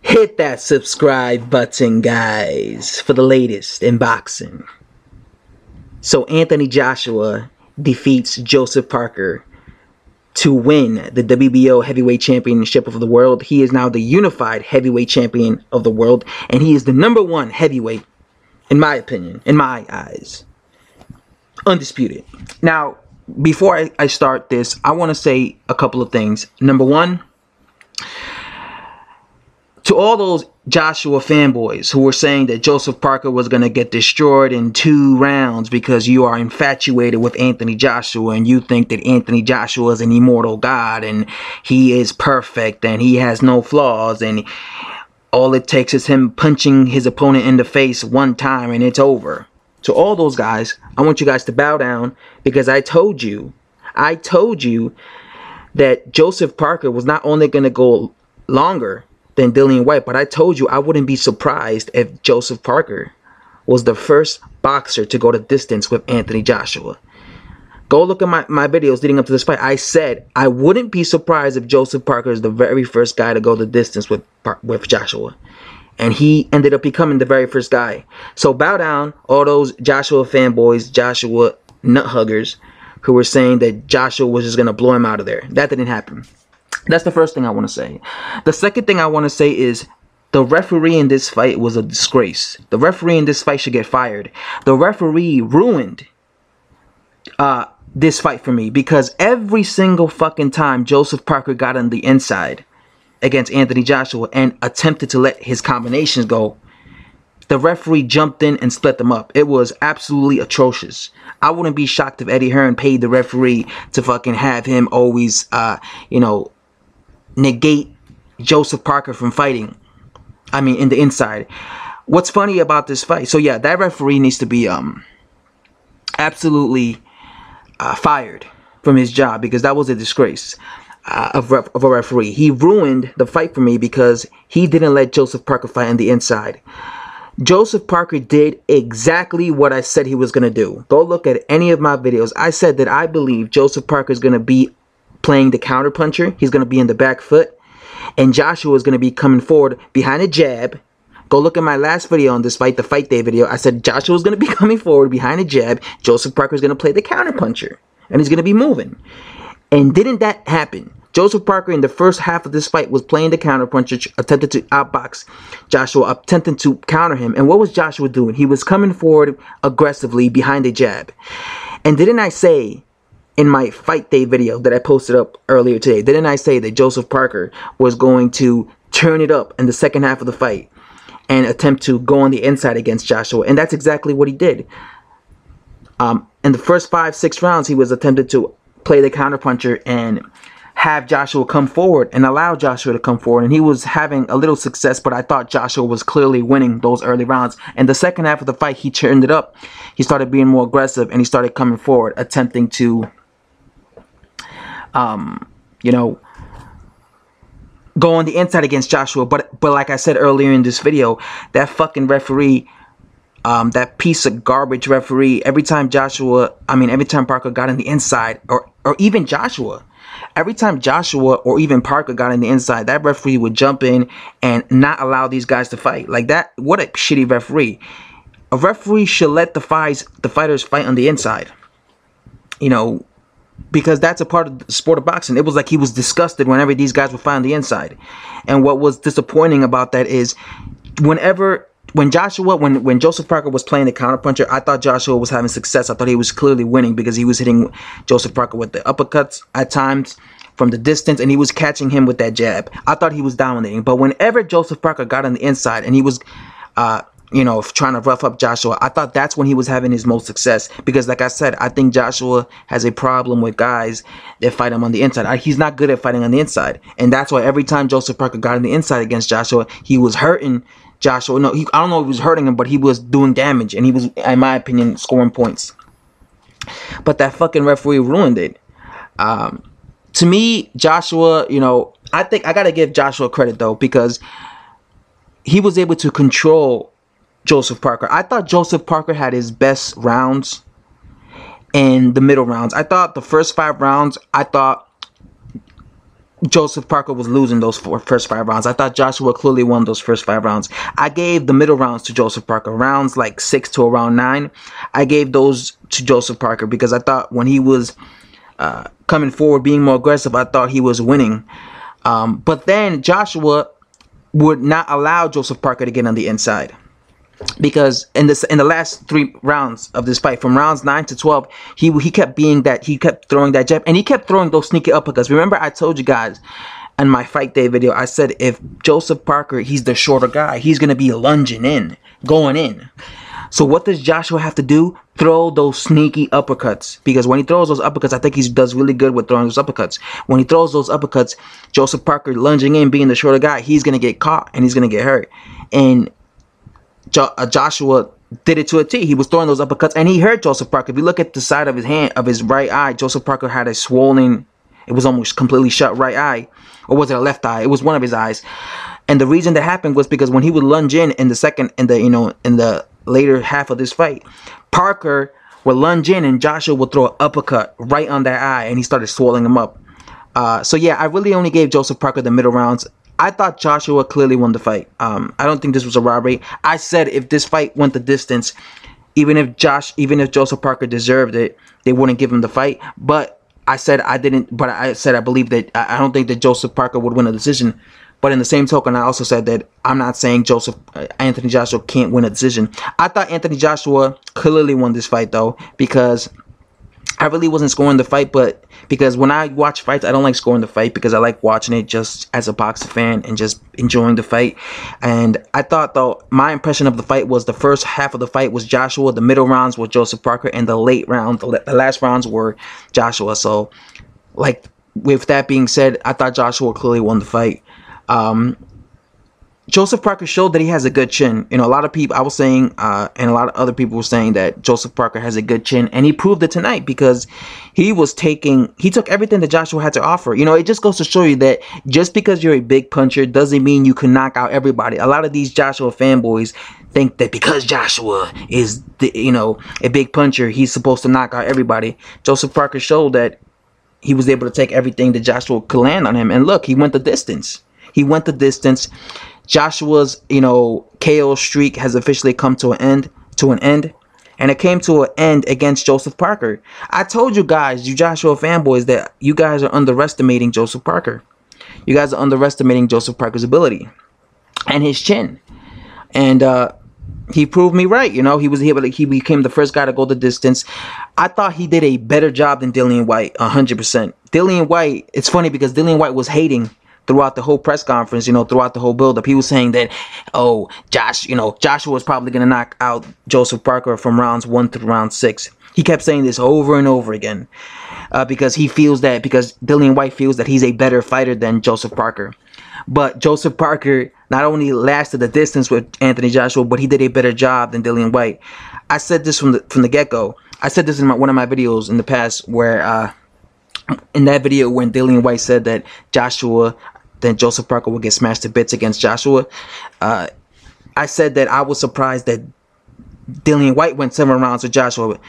Hit that subscribe button, guys, for the latest in boxing. So Anthony Joshua defeats Joseph Parker to win the WBO heavyweight championship of the world. He is now the unified heavyweight champion of the world, and he is the #1 heavyweight, in my opinion, in my eyes. Undisputed. Now, before I start this, I want to say a couple of things. Number one, to all those Joshua fanboys who were saying that Joseph Parker was going to get destroyed in 2 rounds because you are infatuated with Anthony Joshua and you think that Anthony Joshua is an immortal god and he is perfect and he has no flaws and all it takes is him punching his opponent in the face 1 time and it's over. To all those guys, I want you guys to bow down, because I told you that Joseph Parker was not only going to go longer than Dillian Whyte, but I told you I wouldn't be surprised if Joseph Parker was the first boxer to go the distance with Anthony Joshua. Go look at my videos leading up to this fight. I said I wouldn't be surprised if Joseph Parker is the very first guy to go the distance with Joshua. And he ended up becoming the very first guy. So bow down, all those Joshua fanboys, Joshua nut huggers, who were saying that Joshua was just going to blow him out of there. That didn't happen. That's the first thing I want to say. The second thing I want to say is the referee in this fight was a disgrace. The referee in this fight should get fired. The referee ruined this fight for me, because every single fucking time Joseph Parker got on the inside against Anthony Joshua and attempted to let his combinations go, the referee jumped in and split them up. It was absolutely atrocious. I wouldn't be shocked if Eddie Hearn paid the referee to fucking have him always, negate Joseph Parker from fighting. I mean, in the inside. What's funny about this fight? So yeah, that referee needs to be absolutely fired from his job, because that was a disgrace of a referee. He ruined the fight for me because he didn't let Joseph Parker fight on the inside. Joseph Parker did exactly what I said he was going to do. Go look at any of my videos. I said that I believe Joseph Parker is going to be playing the counter puncher. He's going to be in the back foot, and Joshua is going to be coming forward behind a jab. Go look at my last video on this fight, the fight day video. I said Joshua is going to be coming forward behind a jab. Joseph Parker is going to play the counter puncher, and he's going to be moving. And didn't that happen? Joseph Parker in the first half of this fight was playing the counter puncher, attempted to outbox Joshua, attempting to counter him. And what was Joshua doing? He was coming forward aggressively behind a jab. And didn't I say in my fight day video that I posted up earlier today, didn't I say that Joseph Parker was going to turn it up in the second half of the fight and attempt to go on the inside against Joshua? And that's exactly what he did. In the first 5-6 rounds, he was attempted to play the counterpuncher and have Joshua come forward and allow Joshua to come forward. And he was having a little success, but I thought Joshua was clearly winning those early rounds. And the second half of the fight, he turned it up. He started being more aggressive and he started coming forward, attempting to go on the inside against Joshua. But like I said earlier in this video, that fucking referee, that piece of garbage referee, every time Parker got on the inside, or even Joshua, every time Joshua or even Parker got on the inside, that referee would jump in and not allow these guys to fight. Like that, what a shitty referee. A referee should let the fighters fight on the inside. Because that's a part of the sport of boxing. It was like he was disgusted whenever these guys would fight on the inside. And what was disappointing about that is when Joseph Parker was playing the counterpuncher, I thought Joshua was having success. I thought he was clearly winning because he was hitting Joseph Parker with the uppercuts at times from the distance, and he was catching him with that jab. I thought he was dominating. But whenever Joseph Parker got on the inside and he was trying to rough up Joshua, I thought that's when he was having his most success. Because like I said, I think Joshua has a problem with guys that fight him on the inside. He's not good at fighting on the inside. And that's why every time Joseph Parker got on the inside against Joshua, he was hurting Joshua. No, I don't know if he was hurting him, but he was doing damage. And he was, in my opinion, scoring points. But that fucking referee ruined it. To me, Joshua, I think I got to give Joshua credit, though, because he was able to control Joseph Parker. I thought Joseph Parker had his best rounds in the middle rounds. I thought the first 5 rounds, I thought Joseph Parker was losing those first 5 rounds. I thought Joshua clearly won those first 5 rounds. I gave the middle rounds to Joseph Parker. Rounds like 6 to around 9, I gave those to Joseph Parker because I thought when he was coming forward, being more aggressive, I thought he was winning. But then Joshua would not allow Joseph Parker to get on the inside. Because in the last 3 rounds of this fight, from rounds 9 to 12, he kept throwing that jab, and he kept throwing those sneaky uppercuts. Remember, I told you guys in my fight day video, I said if Joseph Parker, he's the shorter guy, he's gonna be lunging in, going in. So what does Joshua have to do? Throw those sneaky uppercuts. Because when he throws those uppercuts, I think he does really good with throwing those uppercuts. When he throws those uppercuts, Joseph Parker lunging in, being the shorter guy, he's gonna get caught and he's gonna get hurt. And Joshua did it to a T. He was throwing those uppercuts and he hurt Joseph Parker. If you look at the side of his hand, of his right eye, Joseph Parker had a swollen, it was almost completely shut right eye. Or was it a left eye? It was one of his eyes. And the reason that happened was because when he would lunge in the later half of this fight, Parker would lunge in and Joshua would throw an uppercut right on that eye and he started swelling him up. So yeah, I really only gave Joseph Parker the middle rounds. I thought Joshua clearly won the fight. I don't think this was a robbery. I said if this fight went the distance, even if Joseph Parker deserved it, they wouldn't give him the fight. But I said I didn't. But I said I believe that I don't think that Joseph Parker would win a decision. But in the same token, I also said that I'm not saying Anthony Joshua can't win a decision. I thought Anthony Joshua clearly won this fight though, because I really wasn't scoring the fight, but because when I watch fights, I don't like scoring the fight because I like watching it just as a boxing fan and just enjoying the fight. And I thought, though, my impression of the fight was the first half of the fight was Joshua, the middle rounds were Joseph Parker, and the late rounds, the last rounds were Joshua. So, like, with that being said, I thought Joshua clearly won the fight. Joseph Parker showed that he has a good chin. You know, a lot of people, I was saying, and a lot of other people were saying that Joseph Parker has a good chin, and he proved it tonight because he took everything that Joshua had to offer. You know, it just goes to show you that just because you're a big puncher doesn't mean you can knock out everybody. A lot of these Joshua fanboys think that because Joshua is, a big puncher, he's supposed to knock out everybody. Joseph Parker showed that he was able to take everything that Joshua could land on him, and look, he went the distance. He went the distance. Joshua's, KO streak has officially come to an end, and it came to an end against Joseph Parker. I told you guys, you Joshua fanboys, that you guys are underestimating Joseph Parker. You guys are underestimating Joseph Parker's ability and his chin, and he proved me right. He became the first guy to go the distance. I thought he did a better job than Dillian Whyte, 100%. Dillian Whyte, it's funny because Dillian Whyte was hating throughout the whole press conference, throughout the whole build-up. He was saying that, Joshua was probably going to knock out Joseph Parker from rounds 1 through round 6. He kept saying this over and over again because Dillian Whyte feels that he's a better fighter than Joseph Parker. But Joseph Parker not only lasted the distance with Anthony Joshua, but he did a better job than Dillian Whyte. I said this from the get-go. I said this in one of my videos in the past where, in that video when Dillian Whyte said that Joseph Parker would get smashed to bits against Joshua, I said that I was surprised that Dillian Whyte went 7 rounds with Joshua,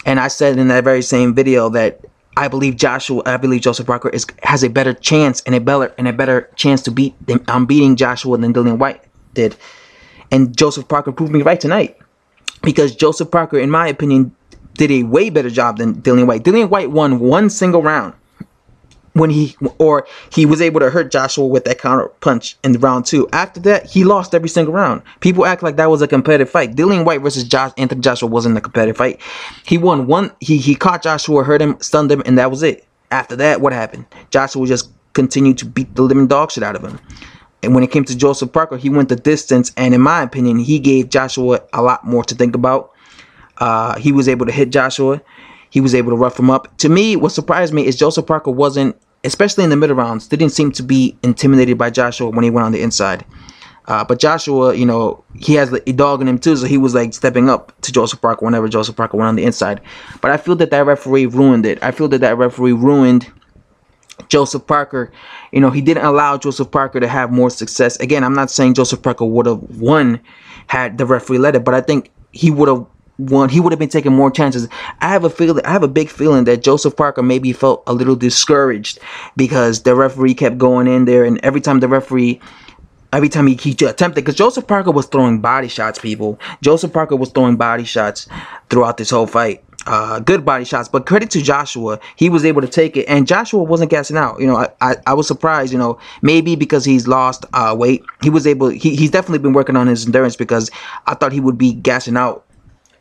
and I said in that very same video that I believe Joseph Parker has a better chance and a better chance to beating Joshua than Dillian Whyte did, and Joseph Parker proved me right tonight because Joseph Parker, in my opinion, did a way better job than Dillian Whyte. Dillian Whyte won one single round when he was able to hurt Joshua with that counter punch in round 2. After that, he lost every single round. People act like that was a competitive fight. Dillian Whyte versus Anthony Joshua wasn't a competitive fight. He won one. He caught Joshua, hurt him, stunned him, and that was it. After that, what happened? Joshua just continued to beat the living dog shit out of him. And when it came to Joseph Parker, he went the distance, and in my opinion, he gave Joshua a lot more to think about. He was able to hit Joshua. He was able to rough him up. To me, what surprised me is Joseph Parker wasn't, especially in the middle rounds, didn't seem to be intimidated by Joshua when he went on the inside. But Joshua, he has a dog in him too, so he was like stepping up to Joseph Parker whenever Joseph Parker went on the inside. But I feel that referee ruined it. I feel that referee ruined Joseph Parker. He didn't allow Joseph Parker to have more success. Again, I'm not saying Joseph Parker would have won had the referee let it, but I think he would have he would have been taking more chances. I have a big feeling that Joseph Parker maybe felt a little discouraged because the referee kept going in there, and every time he attempted, because Joseph Parker was throwing body shots, people. Joseph Parker was throwing body shots throughout this whole fight. Good body shots, but credit to Joshua. He was able to take it, and Joshua wasn't gassing out. You know, I was surprised, you know, maybe because he's lost weight. He's definitely been working on his endurance, because I thought he would be gassing out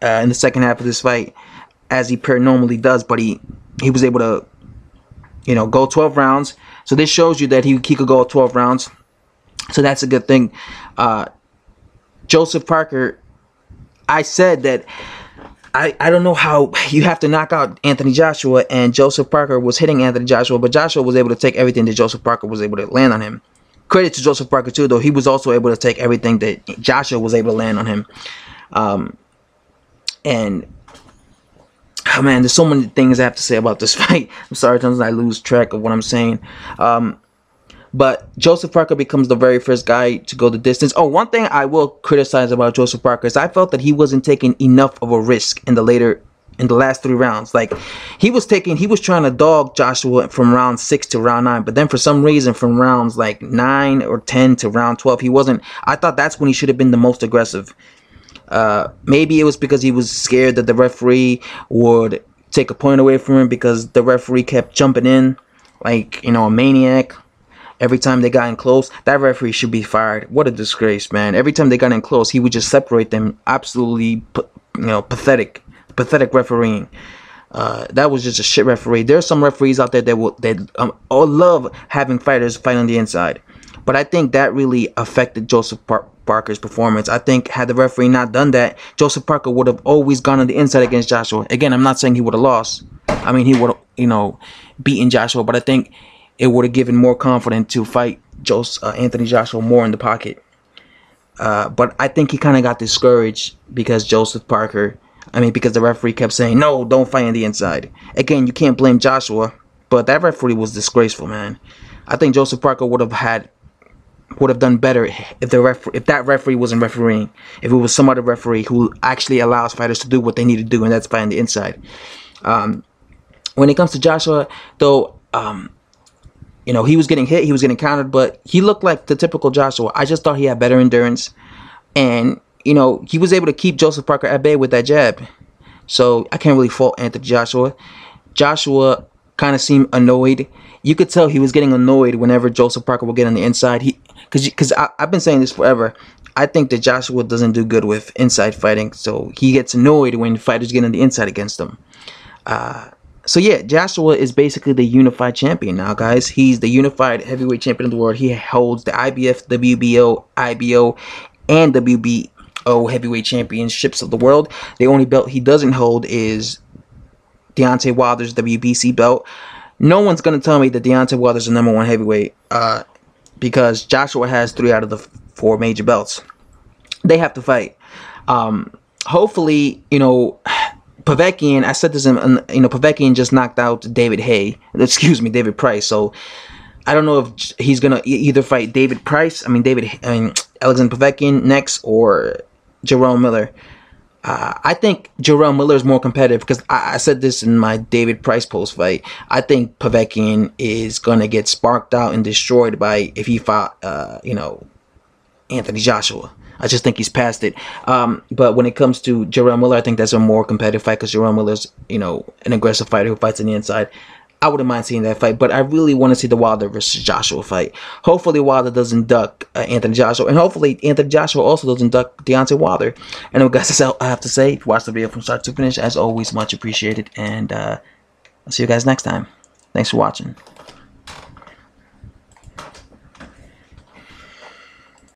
in the second half of this fight, as he normally does, but he was able to, you know, go 12 rounds. So this shows you that he could go 12 rounds. So that's a good thing. Joseph Parker, I said that I don't know how you have to knock out Anthony Joshua, and Joseph Parker was hitting Anthony Joshua, but Joshua was able to take everything that Joseph Parker was able to land on him. Credit to Joseph Parker too, though. He was also able to take everything that Joshua was able to land on him. And oh man, there's so many things I have to say about this fight. I'm sorry, sometimes I lose track of what I'm saying. But Joseph Parker becomes the very first guy to go the distance. Oh, one thing I will criticize about Joseph Parker is I felt that he wasn't taking enough of a risk in the last 3 rounds. Like, he was trying to dog Joshua from round 6 to round 9, but then for some reason from rounds like 9 or 10 to round 12, he wasn't. I thought that's when he should have been the most aggressive. Maybe it was because he was scared that the referee would take a point away from him, because the referee kept jumping in like, you know, a maniac. Every time they got in close, that referee should be fired. What a disgrace, man. Every time they got in close, he would just separate them. Absolutely, you know, pathetic refereeing. That was just a shit referee. There's some referees out there that all love having fighters fight on the inside. But I think that really affected Joseph Parker's performance. I think had the referee not done that, Joseph Parker would have always gone on the inside against Joshua. Again, I'm not saying he would have lost. I mean, he would have, you know, beaten Joshua, but I think it would have given more confidence to fight Anthony Joshua more in the pocket. But I think he kind of got discouraged because because the referee kept saying, no, don't fight on the inside. Again, you can't blame Joshua, but that referee was disgraceful, man. I think Joseph Parker would have done better if that referee wasn't refereeing. If it was some other referee who actually allows fighters to do what they need to do, and that's fight on the inside. When it comes to Joshua, though, you know, he was getting hit, he was getting countered, but he looked like the typical Joshua. I just thought he had better endurance. And, you know, he was able to keep Joseph Parker at bay with that jab. So I can't really fault Anthony Joshua. Joshua kind of seemed annoyed. You could tell he was getting annoyed whenever Joseph Parker would get on the inside. Because I've been saying this forever. I think that Joshua doesn't do good with inside fighting. So he gets annoyed when fighters get on the inside against him. So yeah, Joshua is basically the unified champion now, guys. He's the unified heavyweight champion of the world. He holds the IBF, WBO, IBO, and WBO heavyweight championships of the world. The only belt he doesn't hold is Deontay Wilder's WBC belt. No one's going to tell me that Deontay Wilder's the #1 heavyweight, because Joshua has 3 out of the 4 major belts. They have to fight. Hopefully, you know, Povetkin, I said this Povetkin just knocked out David Price. So I don't know if he's gonna either fight Alexander Povetkin next, or Jerome Miller. I think Jerome Miller is more competitive, because I said this in my David Price post fight. I think Povetkin is gonna get sparked out and destroyed if he fought Anthony Joshua. I just think he's past it. But when it comes to Jerome Miller, I think that's a more competitive fight, because Jerome Miller's, you know, an aggressive fighter who fights on the inside. I wouldn't mind seeing that fight, but I really want to see the Wilder versus Joshua fight. Hopefully Wilder doesn't duck Anthony Joshua, and hopefully Anthony Joshua also doesn't duck Deontay Wilder. And guys, that's all I have to say. Watch the video from start to finish. As always, much appreciated, and I'll see you guys next time. Thanks for watching.